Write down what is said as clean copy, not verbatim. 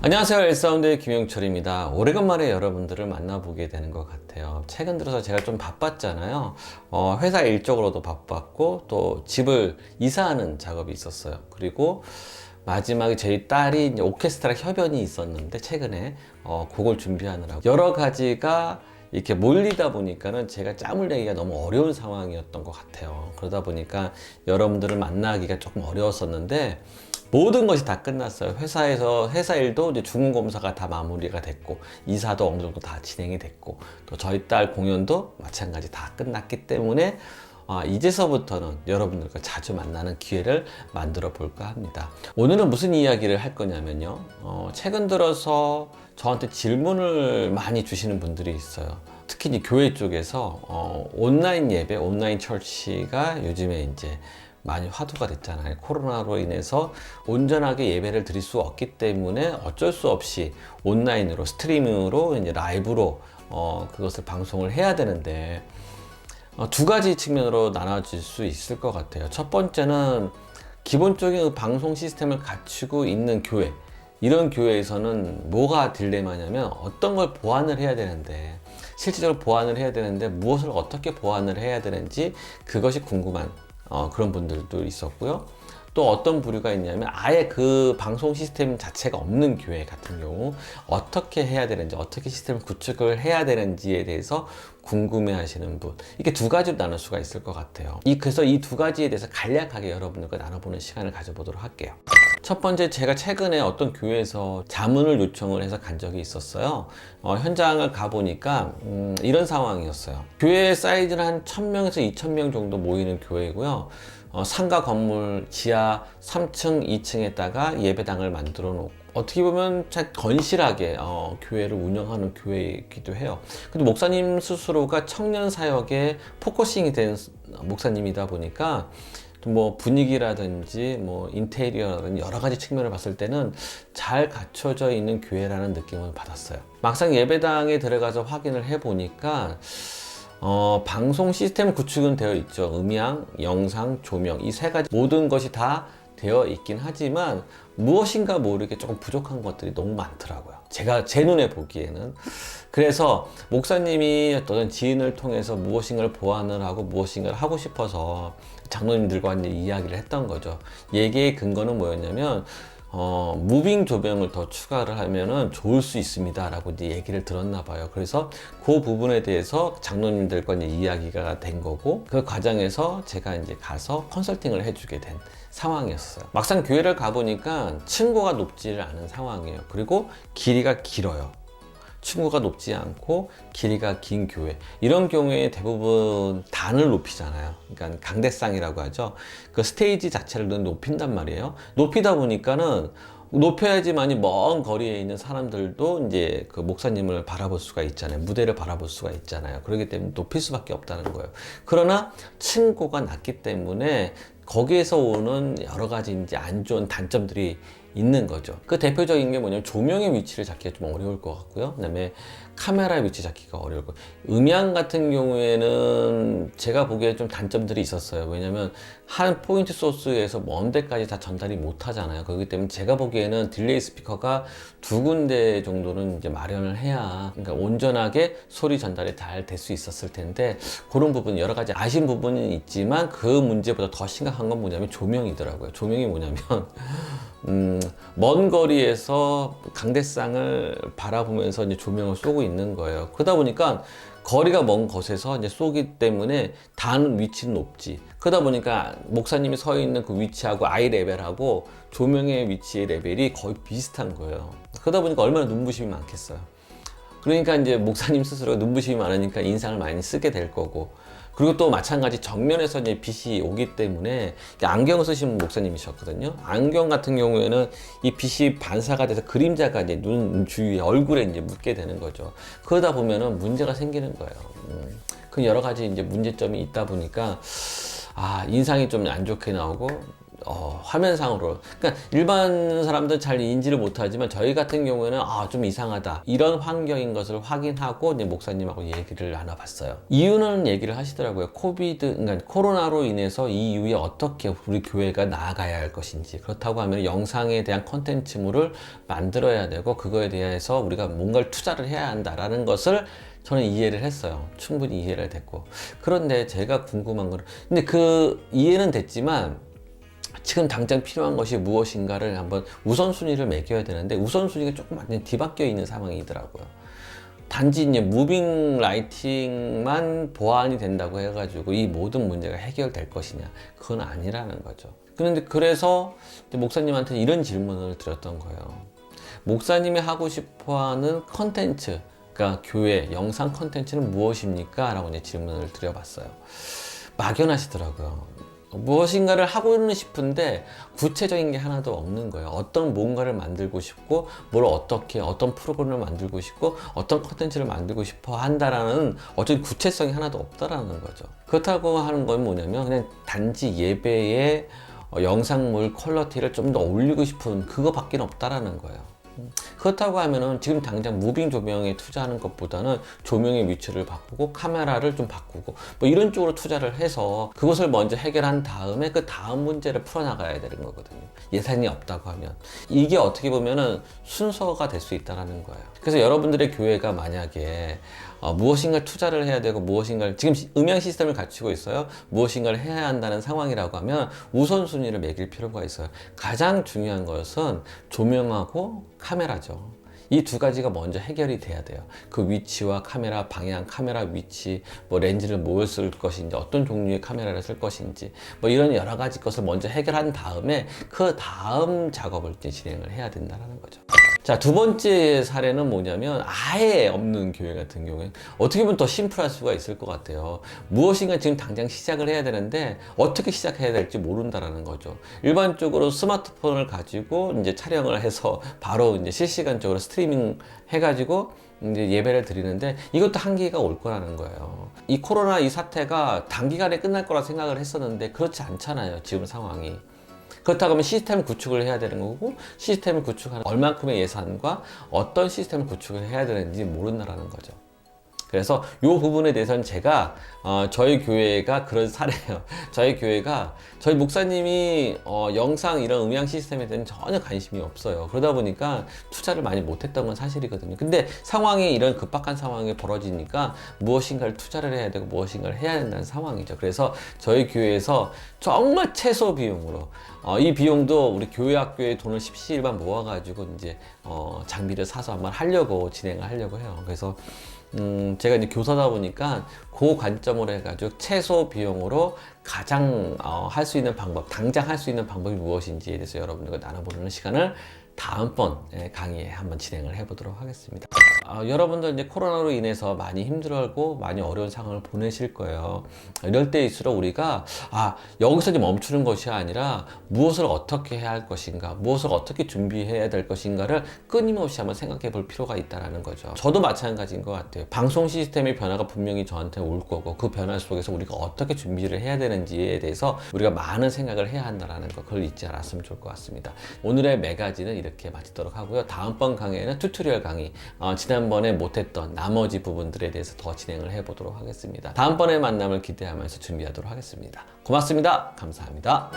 안녕하세요. 엘사운드의 김영철입니다. 오래간만에 여러분들을 만나보게 되는 것 같아요. 최근 들어서 제가 좀 바빴잖아요. 회사 일적으로도 바빴고 또 집을 이사하는 작업이 있었어요. 그리고 마지막에 저희 딸이 이제 오케스트라 협연이 있었는데 최근에 그걸 준비하느라고 여러 가지가 이렇게 몰리다 보니까는 제가 짬을 내기가 너무 어려운 상황이었던 것 같아요. 그러다 보니까 여러분들을 만나기가 조금 어려웠었는데 모든 것이 다 끝났어요. 회사에서 회사 일도 이제 주문 검사가 다 마무리가 됐고, 이사도 어느 정도 다 진행이 됐고, 또 저희 딸 공연도 마찬가지 다 끝났기 때문에 이제서부터는 여러분들과 자주 만나는 기회를 만들어 볼까 합니다. 오늘은 무슨 이야기를 할 거냐면요. 최근 들어서 저한테 질문을 많이 주시는 분들이 있어요. 특히 이제 교회 쪽에서 온라인 예배, 온라인 처치가 요즘에 이제 많이 화두가 됐잖아요. 코로나로 인해서 온전하게 예배를 드릴 수 없기 때문에 어쩔 수 없이 온라인으로 스트리밍으로 이제 라이브로 그것을 방송을 해야 되는데 두 가지 측면으로 나눠질 수 있을 것 같아요. 첫 번째는 기본적인 방송 시스템을 갖추고 있는 교회, 이런 교회에서는 뭐가 딜레마냐면 어떤 걸 보완을 해야 되는데, 실질적으로 보완을 해야 되는데 무엇을 어떻게 보완을 해야 되는지 그것이 궁금한 그런 분들도 있었고요. 또 어떤 부류가 있냐면 아예 그 방송 시스템 자체가 없는 교회 같은 경우 어떻게 해야 되는지, 어떻게 시스템을 구축을 해야 되는지에 대해서 궁금해 하시는 분, 이렇게 두 가지로 나눌 수가 있을 것 같아요. 그래서 이 두 가지에 대해서 간략하게 여러분들과 나눠보는 시간을 가져보도록 할게요. 첫 번째, 제가 최근에 어떤 교회에서 자문을 요청을 해서 간 적이 있었어요. 현장을 가보니까 이런 상황이었어요. 교회 사이즈는 한 1000명에서 2000명 정도 모이는 교회고요. 상가 건물 지하 3층, 2층에다가 예배당을 만들어 놓고, 어떻게 보면 참 건실하게 교회를 운영하는 교회이기도 해요. 근데 목사님 스스로가 청년 사역에 포커싱이 된 목사님이다 보니까 뭐 분위기라든지 뭐 인테리어라든지 여러 가지 측면을 봤을 때는 잘 갖춰져 있는 교회라는 느낌을 받았어요. 막상 예배당에 들어가서 확인을 해 보니까 방송 시스템 구축은 되어 있죠. 음향, 영상, 조명, 이 세 가지 모든 것이 다 되어 있긴 하지만 무엇인가 모르게 조금 부족한 것들이 너무 많더라고요. 제 눈에 보기에는. 그래서 목사님이 어떤 지인을 통해서 무엇인가를 보완을 하고 무엇인가를 하고 싶어서 장로님들과 이제 이야기를 했던 거죠. 얘기의 근거는 뭐였냐면 무빙 조명을 더 추가를 하면은 좋을 수 있습니다 라고 이제 얘기를 들었나 봐요. 그래서 그 부분에 대해서 장로님들과 이제 이야기가 된 거고, 그 과정에서 제가 이제 가서 컨설팅을 해주게 된 상황이었어요. 막상 교회를 가보니까 층고가 높지를 않은 상황이에요. 그리고 길이가 길어요. 층고가 높지 않고 길이가 긴 교회, 이런 경우에 대부분 단을 높이잖아요. 그러니까 강대상이라고 하죠. 그 스테이지 자체를 높인단 말이에요. 높이다 보니까는 높여야지만이 먼 거리에 있는 사람들도 이제 그 목사님을 바라볼 수가 있잖아요. 무대를 바라볼 수가 있잖아요. 그렇기 때문에 높일 수밖에 없다는 거예요. 그러나 층고가 낮기 때문에 거기에서 오는 여러 가지 이제 안 좋은 단점들이 있는 거죠. 그 대표적인 게 뭐냐면 조명의 위치를 잡기가 좀 어려울 것 같고요. 그다음에 카메라 위치 잡기가 어려울 것 같고, 음향 같은 경우에는 제가 보기에 좀 단점들이 있었어요. 왜냐면 한 포인트 소스에서 먼 데까지 다 전달이 못 하잖아요. 그렇기 때문에 제가 보기에는 딜레이 스피커가 두 군데 정도는 이제 마련을 해야, 그러니까 온전하게 소리 전달이 잘 될 수 있었을 텐데, 그런 부분 여러 가지 아쉬운 부분은 있지만 그 문제보다 더 심각한 건 뭐냐면 조명이더라고요. 조명이 뭐냐면 먼 거리에서 강대상을 바라보면서 이제 조명을 쏘고 있는 거예요. 그러다 보니까 거리가 먼 곳에서 이제 쏘기 때문에 단 위치는 높지. 그러다 보니까 목사님이 서 있는 그 위치하고 아이 레벨하고 조명의 위치의 레벨이 거의 비슷한 거예요. 그러다 보니까 얼마나 눈부심이 많겠어요. 그러니까 이제 목사님 스스로 눈부심이 많으니까 인상을 많이 쓰게 될 거고, 그리고 또 마찬가지 정면에서 이제 빛이 오기 때문에, 안경을 쓰시는 목사님이셨거든요. 안경 같은 경우에는 이 빛이 반사가 돼서 그림자가 이제 눈 주위에, 얼굴에 이제 묻게 되는 거죠. 그러다 보면은 문제가 생기는 거예요. 그 여러 가지 이제 문제점이 있다 보니까 인상이 좀 안 좋게 나오고 화면상으로. 그러니까 일반 사람들 잘 인지를 못하지만 저희 같은 경우에는 좀 이상하다 이런 환경인 것을 확인하고 이제 목사님하고 얘기를 나눠봤어요. 이유는 얘기를 하시더라고요. 그러니까 코로나로 인해서 이 이후에 어떻게 우리 교회가 나아가야 할 것인지, 그렇다고 하면 영상에 대한 콘텐츠물을 만들어야 되고 그거에 대해서 우리가 뭔가를 투자를 해야 한다라는 것을 저는 이해를 했어요. 충분히 이해를 됐고. 그런데 제가 궁금한 거는, 근데 그 이해는 됐지만 지금 당장 필요한 것이 무엇인가를 한번 우선순위를 매겨야 되는데 우선순위가 조금 완전 뒤바뀌어 있는 상황이더라고요. 단지 이제 무빙 라이팅만 보완이 된다고 해가지고 이 모든 문제가 해결될 것이냐, 그건 아니라는 거죠. 그런데 그래서 목사님한테 이런 질문을 드렸던 거예요. 목사님이 하고 싶어하는 컨텐츠, 그러니까 교회 영상 컨텐츠는 무엇입니까? 라고 이제 질문을 드려봤어요. 막연하시더라고요. 무엇인가를 하고는 싶은데 구체적인 게 하나도 없는 거예요. 어떤 뭔가를 만들고 싶고 뭘 어떻게 어떤 프로그램을 만들고 싶고 어떤 컨텐츠를 만들고 싶어 한다라는 어떤 구체성이 하나도 없다라는 거죠. 그렇다고 하는 건 뭐냐면 그냥 단지 예배의 영상물 퀄리티를 좀 더 올리고 싶은 그거밖에 없다라는 거예요. 그렇다고 하면은 지금 당장 무빙 조명에 투자하는 것보다는 조명의 위치를 바꾸고 카메라를 좀 바꾸고 뭐 이런 쪽으로 투자를 해서 그것을 먼저 해결한 다음에 그 다음 문제를 풀어나가야 되는 거거든요. 예산이 없다고 하면 이게 어떻게 보면은 순서가 될 수 있다는 거예요. 그래서 여러분들의 교회가 만약에 무엇인가 투자를 해야 되고 무엇인가를 지금 음향 시스템을 갖추고 있어요. 무엇인가를 해야 한다는 상황이라고 하면 우선순위를 매길 필요가 있어요. 가장 중요한 것은 조명하고 카메라죠. 이 두 가지가 먼저 해결이 돼야 돼요. 그 위치와 카메라 방향, 카메라 위치, 뭐 렌즈를 뭘 쓸 것인지, 어떤 종류의 카메라를 쓸 것인지, 뭐 이런 여러 가지 것을 먼저 해결한 다음에 그 다음 작업을 이제 진행을 해야 된다는 거죠. 자, 두 번째 사례는 뭐냐면 아예 없는 교회 같은 경우에 어떻게 보면 더 심플할 수가 있을 것 같아요. 무엇인가 지금 당장 시작을 해야 되는데 어떻게 시작해야 될지 모른다라는 거죠. 일반적으로 스마트폰을 가지고 이제 촬영을 해서 바로 이제 실시간적으로 스트리밍 해가지고 이제 예배를 드리는데 이것도 한계가 올 거라는 거예요. 이 코로나 이 사태가 단기간에 끝날 거라 생각을 했었는데 그렇지 않잖아요. 지금 상황이. 그렇다고 하면 시스템 구축을 해야 되는 거고 시스템을 구축하는 얼만큼의 예산과 어떤 시스템을 구축을 해야 되는지 모른다라는 거죠. 그래서 이 부분에 대해서는 제가 저희 교회가 그런 사례예요. 저희 교회가 저희 목사님이 영상 이런 음향 시스템에 대한 전혀 관심이 없어요. 그러다 보니까 투자를 많이 못했던 건 사실이거든요. 근데 상황이 이런 급박한 상황이 벌어지니까 무엇인가를 투자를 해야 되고 무엇인가를 해야 된다는 상황이죠. 그래서 저희 교회에서 정말 최소 비용으로 이 비용도 우리 교회 학교에 돈을 십시일반 모아가지고 이제 장비를 사서 한번 하려고 진행을 하려고 해요. 그래서 제가 이제 교사다 보니까 그 관점으로 해가지고 최소 비용으로 가장 할 수 있는 방법, 당장 할 수 있는 방법이 무엇인지에 대해서 여러분들과 나눠보는 시간을 다음번 강의에 한번 진행을 해보도록 하겠습니다. 여러분들 이제 코로나로 인해서 많이 힘들어하고 많이 어려운 상황을 보내실 거예요. 이럴 때일수록 우리가 여기서 이제 멈추는 것이 아니라 무엇을 어떻게 해야 할 것인가, 무엇을 어떻게 준비해야 될 것인가를 끊임없이 한번 생각해 볼 필요가 있다는 거죠. 저도 마찬가지인 것 같아요. 방송 시스템의 변화가 분명히 저한테 올 거고 그 변화 속에서 우리가 어떻게 준비를 해야 되는지에 대해서 우리가 많은 생각을 해야 한다는 거, 그걸 잊지 않았으면 좋을 것 같습니다. 오늘의 매가지는 이렇게 마치도록 하고요. 다음번 강의에는 튜토리얼 강의, 지난번에 못했던 나머지 부분들에 대해서 더 진행을 해보도록 하겠습니다. 다음번의 만남을 기대하면서 준비하도록 하겠습니다. 고맙습니다. 감사합니다.